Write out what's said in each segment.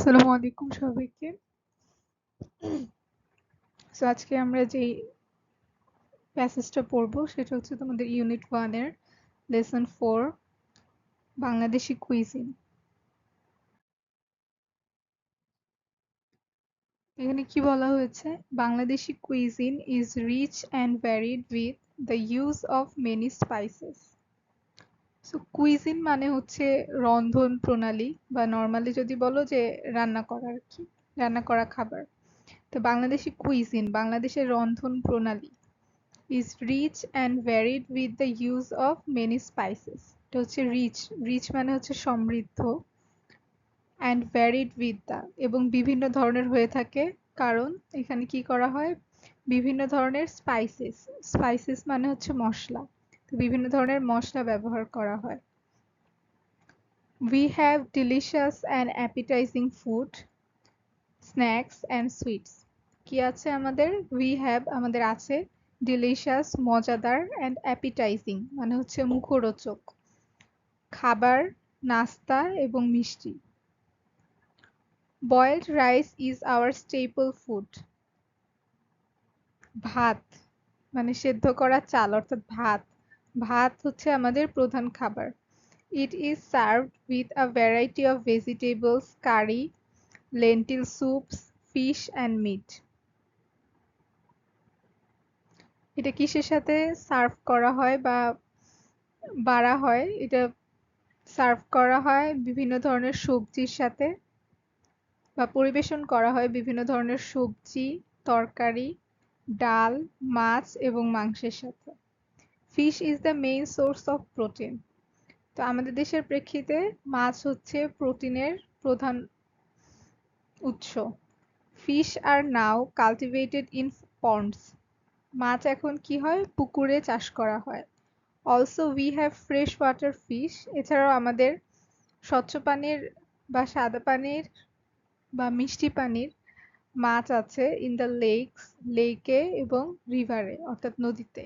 আসসালামু আলাইকুম সবাইকে। সো আজকে আমরা যেই প্যাসেজটা পড়বো সেটা হচ্ছে তোমাদের ইউনিট 1 এর লেসন 4 বাংলাদেশি কুইজিন। এখানে কি বলা হয়েছে? Bangladeshi cuisine is rich and varied with the use of many spices. So cuisine মানে হচ্ছে রন্ধন প্রণালী বা নরমালি যদি বলো যে রান্না করা আর কি, রান্না করা খাবার। তো বাংলাদেশি কুইজিন বাংলাদেশের রন্ধন প্রণালী is rich and varied with the use of many spices. এটা হচ্ছে রিচ, রিচ মানে হচ্ছে সমৃদ্ধ, and varied with the এবং বিভিন্ন ধরনের হয়ে থাকে কারণ এখানে কি করা হয়, বিভিন্ন ধরনের স্পাইসেস, স্পাইসেস মানে হচ্ছে মশলা, তো বিভিন্ন ধরনের মশলা ব্যবহার করা হয়। We have delicious and appetizing food, snacks and sweets. কি আছে আমাদের? উই হ্যাভ আমাদের আছে, ডিলিশিয়াস মজাদার, অ্যান্ড অ্যাপিটাইজিং মানে হচ্ছে মুখরোচক খাবার, নাস্তা এবং মিষ্টি। Boiled rice is our staple food. ভাত মানে সেদ্ধ করা চাল অর্থাৎ ভাত, ভাত হচ্ছে আমাদের প্রধান খাবার। It is served with a variety of vegetables, curry, lentil soups, fish and meat. এটা কিসের সাথে সার্ভ করা হয় বা বাড়া হয়? এটা সার্ভ করা হয় বিভিন্ন ধরনের সবজির সাথে বা পরিবেশন করা হয় বিভিন্ন ধরনের সবজি, তরকারি, ডাল, মাছ এবং মাংসের সাথে। Fish is the main source of protein. তো আমাদের দেশের প্রেক্ষিতে মাছ হচ্ছে প্রোটিনের প্রধান উৎস। Fish are now cultivated in ponds. মাছ এখন কি হয়? পুকুরে চাষ করা হয়। Also we have fresh water fish. এছাড়াও আমাদের স্বচ্ছ পানির বা সাদা পানির বা মিষ্টি পানির মাছ আছে ইন দ্য লেকস, লেকে এবং রিভারে অর্থাৎ নদীতে।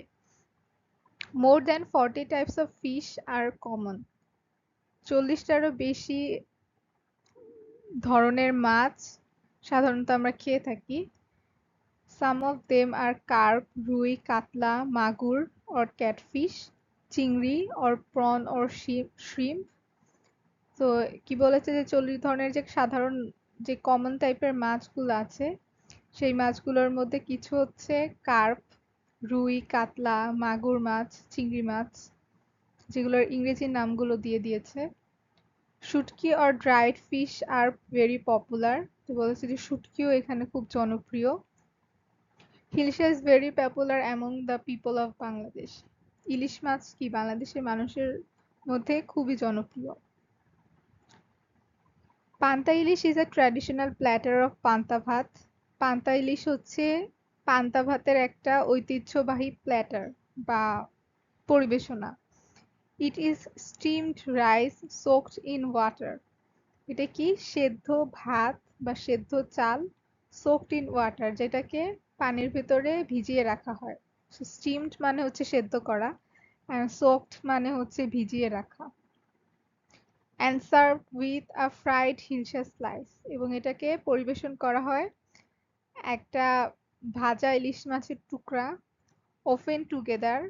More than 40 types of fish are common. 40টারও বেশি ধরনের মাছ সাধারণত আমরা খেয়ে থাকি। Some of them are carp, rui, katla, magur or catfish, chingri or prawn or shrimp. তো কি বলেছে যে 40 ধরনের যে সাধারণ যে কমন টাইপের মাছগুলো আছে সেই মাছগুলোর মধ্যে কিছু হচ্ছে কার্প, রুই, কাতলা, মাগুর মাছ, চিংড়ি মাছ, যেগুলোর ইংরেজি নামগুলো দিয়ে দিয়েছে। Shutki or dried fish are very popular. তো বলেছে যে শুটকিও এখানে খুব জনপ্রিয়। Hilsa is very popular among the people of Bangladesh. ইলিশ মাছ কি বাংলাদেশের মানুষের মধ্যে খুবই জনপ্রিয়। Panta ilish is a traditional platter of panta bhat. পান্তা ইলিশ হচ্ছে পান্তা ভাতের একটা ঐতিহ্যবাহী প্ল্যাটার বা পরিবেশনা। It is steamed rice soaked in water. এটা কি? সেদ্ধ ভাত বা সেদ্ধ চাল, সোকড ইন ওয়াটার যেটাকে পানির ভেতরে ভিজিয়ে রাখা হয়। স্টিমড মানে হচ্ছে সেদ্ধ করা, আর সোকড মানে হচ্ছে ভিজিয়ে রাখা। And served with a fried hilsa slice, এবং এটাকে পরিবেশন করা হয় একটা ভাজা ইলিশ মাছের টুকরা, ওফেন টুগেদার।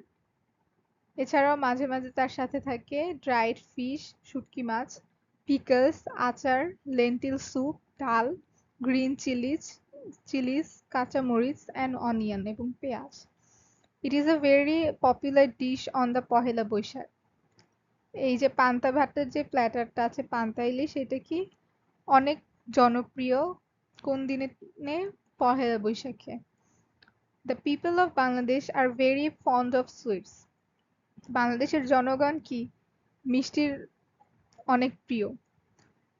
এছাড়াও মাঝে মাঝে তার সাথে থাকে ড্রাইড ফিশ, শুটকি মাছ, পিকলস, আচার, লেন্টিল স্যুপ, ডাল, গ্রিন চিলিজ, কাঁচা মরিচ অ্যান্ড অনিয়ন এবং পেঁয়াজ। It is a very popular dish on the Pohela Boishakh. এই যে পান্তা ভাতের যে প্ল্যাটারটা আছে পান্তা ইলিশ, এটা কি অনেক জনপ্রিয় কোন দিনে? পহেলা বৈশাখে। The people of Bangladesh are very fond of sweets. বাংলাদেশের জনগণ কি মিষ্টির অনেক প্রিয়।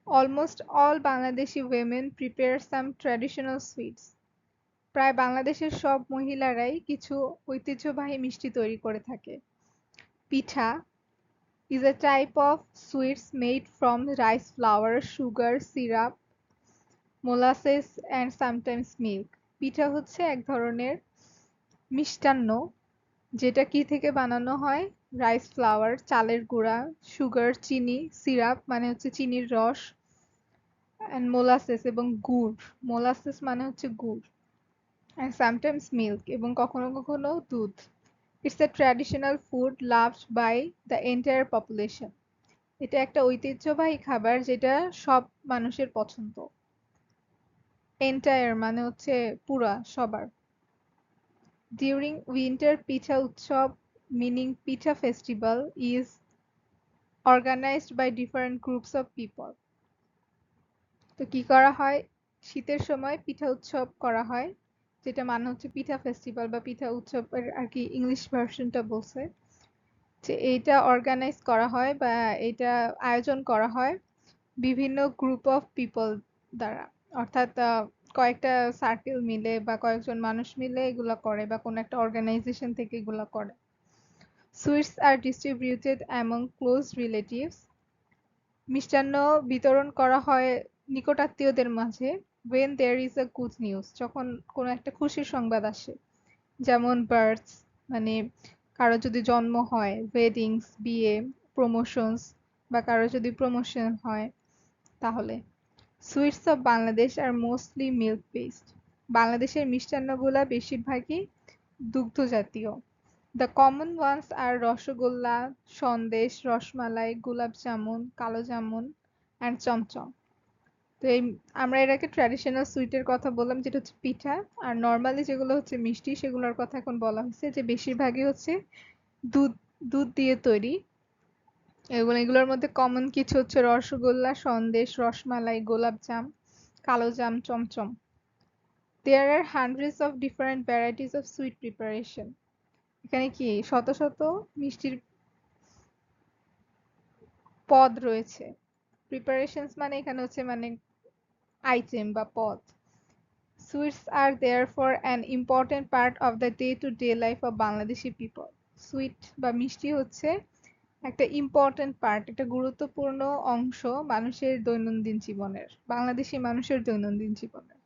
Almost all Bangladeshi women prepare some traditional sweets. প্রায় বাংলাদেশের সব মহিলারাই কিছু ঐতিহ্যবাহী মিষ্টি তৈরি করে থাকে। পিঠা is a type of sweets made from rice flour, sugar, syrup, molasses and sometimes milk. পিঠা হচ্ছে এক ধরনের মিষ্টান্ন যেটা কি থেকে বানানো হয়? রাইস ফ্লাওয়ার চালের গুঁড়া, সুগার চিনি, সিরাপ মানে হচ্ছে চিনির রস, and molasses এবং গুড়। molasses মানে হচ্ছে গুড়। and sometimes milk এবং কখনো কখনো দুধ। It's a traditional food loved by the entire population. এটা একটা ঐতিহ্যবাহী খাবার যেটা সব মানুষের পছন্দ। entire মানে হচ্ছে পুরা সবার। During winter পিঠা উৎসব meaning pitha festival is organized by different groups of people. তো কি করা হয়, শীতের সময় পিঠা উৎসব করা হয়, যেটা মানে হচ্ছে পিঠা ফেস্টিভ্যাল বা পিঠা উৎসবের আর কি ইংলিশ ভার্সনটা বলছে, যে এইটা অর্গানাইজ করা হয় বা এটা আয়োজন করা হয় বিভিন্ন গ্রুপ অফ পিপল দ্বারা। অর্থাৎ কয়েকটা সার্কেল মিলে বা কয়েকজন মানুষ মিলে এগুলা করে বা কোনো একটা অর্গানাইজেশন থেকে এগুলা করে। সুইটস আর ডিস্ট্রিবিউটেড অ্যামং ক্লোজ রিলেটিভস। মিষ্টান্ন বিতরণ করা হয় নিকটাত্মীয়দের মাঝে। when there is a good news, যখন কোনো একটা খুশির সংবাদ আসে, যেমন বার্থস মানে কারো যদি জন্ম হয়, ওয়েডিংস বিয়ে, প্রমোশনস বা কারো যদি প্রমোশন হয় তাহলে। সুইটস অফ বাংলাদেশ আর মোস্টলি মিল্ক বেসড। বাংলাদেশের মিষ্টান্নগুলা বেশিরভাগই দুগ্ধ জাতীয়। The common ones are rasgulla, sandesh, rasmalai, gulab jamun, কালো জামুন অ্যান্ড চমচম। তো এই আমরা এর আগে ট্র্যাডিশনাল সুইটের কথা বললাম যেটা হচ্ছে পিঠা, আর নর্মালি যেগুলো হচ্ছে মিষ্টি সেগুলোর কথা এখন বলা হচ্ছে যে বেশিরভাগই হচ্ছে দুধ দুধ দিয়ে তৈরি। এগুলোর মধ্যে কমন কিছু হচ্ছে রসগোল্লা, সন্দেশ, রসমালাই, গোলাপ জাম, কালো জাম, chamcham. There are hundreds of different varieties of sweet preparation. এখানে কি শত শত মিষ্টির পদ রয়েছে। প্রিপারেশনস মানে এখানে হচ্ছে মানে আইটেম বা পদ। Sweets are therefore an important part of the day-to-day life of Bangladeshi people. Sweet বা মিষ্টি হচ্ছে একটা ইম্পর্টেন্ট পার্ট, একটা গুরুত্বপূর্ণ অংশ মানুষের দৈনন্দিন জীবনের, বাংলাদেশি মানুষের দৈনন্দিন জীবনের।